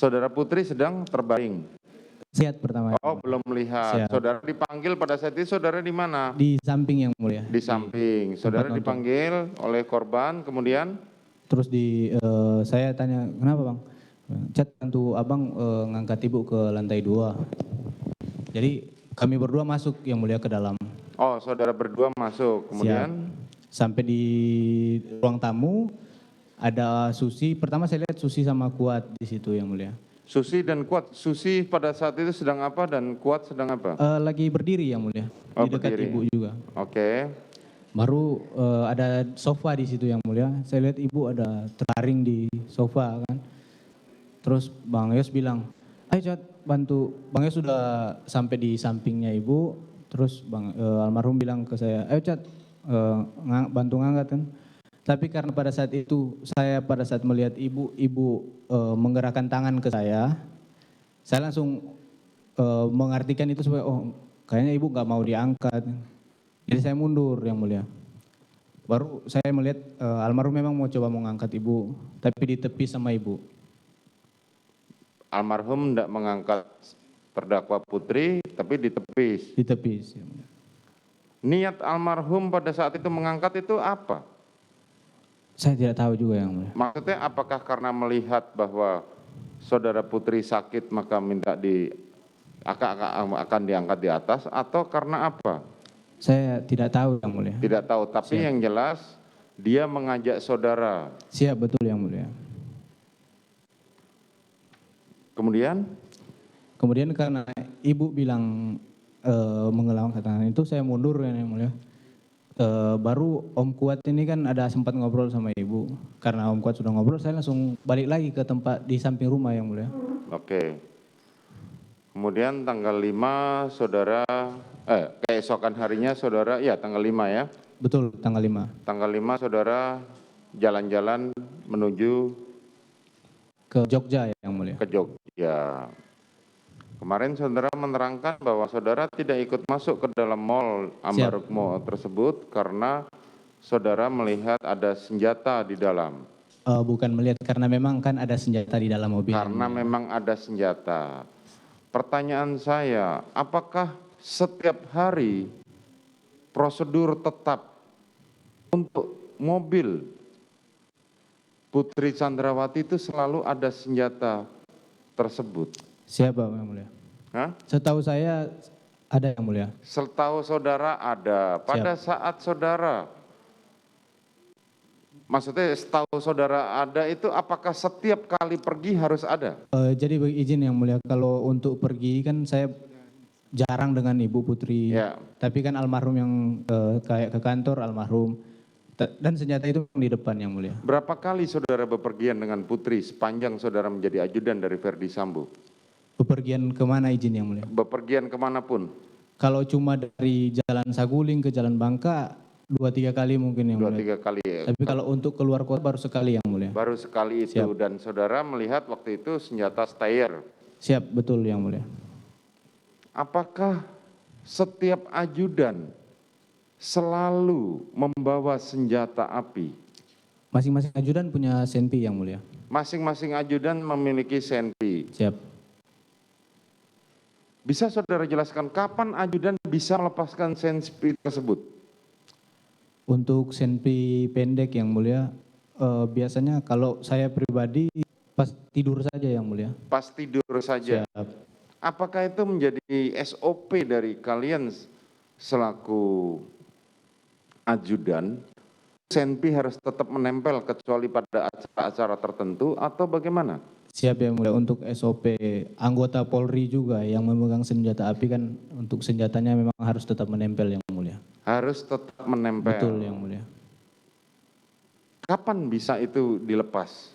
Saudara Putri sedang terbaring. Lihat pertama. Oh, belum melihat. Siap. Saudara dipanggil pada saat itu, saudara di mana? Di samping yang mulia. Di samping. Saudara dipanggil oleh korban, kemudian? Terus saya tanya, kenapa bang? Cat, bantu abang ngangkat ibu ke lantai 2. Jadi kami berdua masuk yang mulia ke dalam. Oh, saudara berdua masuk, kemudian? Siap. Sampai di ruang tamu, ada Susi. Pertama saya lihat Susi sama Kuat di situ yang mulia. Susi dan Kuat. Susi pada saat itu sedang apa dan Kuat sedang apa? Lagi berdiri yang mulia. Oh, di dekat berdiri. ibu juga. Oke. Baru ada sofa di situ yang mulia. Saya lihat ibu ada terbaring di sofa kan. Terus Bang Yos bilang, ayo Cat bantu. Bang Yos sudah sampai di sampingnya ibu. Terus almarhum bilang ke saya, ayo Cat bantu ngangkat kan. Tapi karena pada saat itu saya pada saat melihat ibu menggerakkan tangan ke saya langsung mengartikan itu supaya oh kayaknya ibu nggak mau diangkat. Jadi saya mundur yang mulia. Baru saya melihat almarhum memang mau coba mengangkat ibu, tapi ditepis sama ibu. Almarhum tidak mengangkat terdakwa Putri, tapi ditepis. Ditepis. Ya mulia. Niat almarhum pada saat itu mengangkat itu apa? Saya tidak tahu juga yang mulia. Maksudnya apakah karena melihat bahwa saudara Putri sakit maka minta akan diangkat di atas atau karena apa? Saya tidak tahu yang mulia. Tidak tahu, tapi Siap. yang jelas dia mengajak saudara. Siap, betul yang mulia. Kemudian? Kemudian karena ibu bilang mengelawang tangan itu saya mundur yang mulia. Baru Om Kuat ini kan ada sempat ngobrol sama ibu. Karena Om Kuat sudah ngobrol, saya langsung balik lagi ke tempat di samping rumah yang mulia. Oke. Kemudian tanggal 5 saudara, keesokan harinya saudara, ya tanggal 5 ya? Betul, tanggal 5. Tanggal 5 saudara jalan-jalan menuju ke Jogja yang mulia. Ke Jogja. Kemarin saudara menerangkan bahwa saudara tidak ikut masuk ke dalam mall Ambaruk Mall tersebut karena saudara melihat ada senjata di dalam. Bukan melihat, karena memang kan ada senjata di dalam mobil. Karena memang ada senjata. Pertanyaan saya, apakah setiap hari prosedur tetap untuk mobil Putri Chandrawati itu selalu ada senjata tersebut? Siapa yang mulia? Hah? Setahu saya ada yang mulia. Setahu saudara ada. Pada saat saudara, maksudnya setahu saudara ada itu apakah setiap kali pergi harus ada? Jadi izin yang mulia, kalau untuk pergi kan saya jarang dengan Ibu Putri. Ya. Tapi kan almarhum yang kayak ke kantor almarhum. Dan senjata itu di depan yang mulia. Berapa kali saudara bepergian dengan Putri sepanjang saudara menjadi ajudan dari Verdi Sambo? Bepergian kemana izin yang mulia? Bepergian kemanapun? Kalau cuma dari Jalan Saguling ke Jalan Bangka, 2-3 kali mungkin yang mulia. 2-3 kali ya. Tapi kalau untuk keluar kota baru sekali yang mulia. Baru sekali itu. Siap. Dan saudara melihat waktu itu senjata Steyr. Siap, betul yang mulia. Apakah setiap ajudan selalu membawa senjata api? Masing-masing ajudan punya senpi yang mulia. Masing-masing ajudan memiliki senpi. Siap. Bisa saudara jelaskan kapan ajudan bisa melepaskan senpi tersebut? Untuk senpi pendek yang mulia, biasanya kalau saya pribadi pas tidur saja yang mulia. Pas tidur saja. Siap. Apakah itu menjadi SOP dari kalian selaku ajudan? Senpi harus tetap menempel kecuali pada acara-acara tertentu atau bagaimana? Siap yang mulia. Untuk SOP anggota Polri juga yang memegang senjata api kan untuk senjatanya memang harus tetap menempel yang mulia. Harus tetap menempel. Betul yang mulia. Kapan bisa itu dilepas?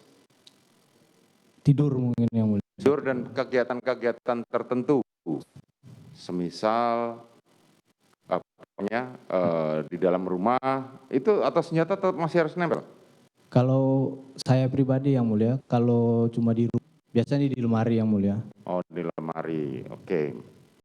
Tidur mungkin yang mulia. Tidur dan kegiatan-kegiatan tertentu. Semisal di dalam rumah itu atau senjata tetap masih harus nempel? Kalau saya pribadi yang mulia, kalau cuma di rumah, biasanya di lemari yang mulia. Oh, di lemari. Oke.